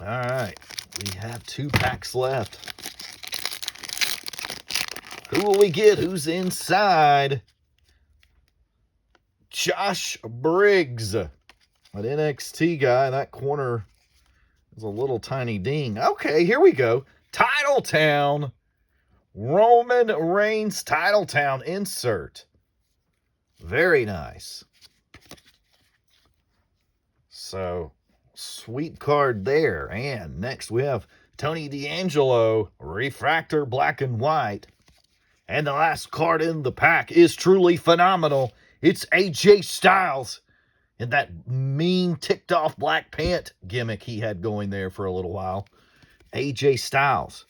All right, we have 2 packs left. Who will we get? Who's inside? Josh Briggs, an NXT guy. That corner is a little tiny ding. Okay, here we go. Titletown. Roman Reigns Titletown insert. Very nice. So, sweet card there. And next we have Tony D'Angelo, Refractor Black and White. And the last card in the pack is truly phenomenal. It's AJ Styles and that mean ticked off black pant gimmick he had going there for a little while. AJ Styles.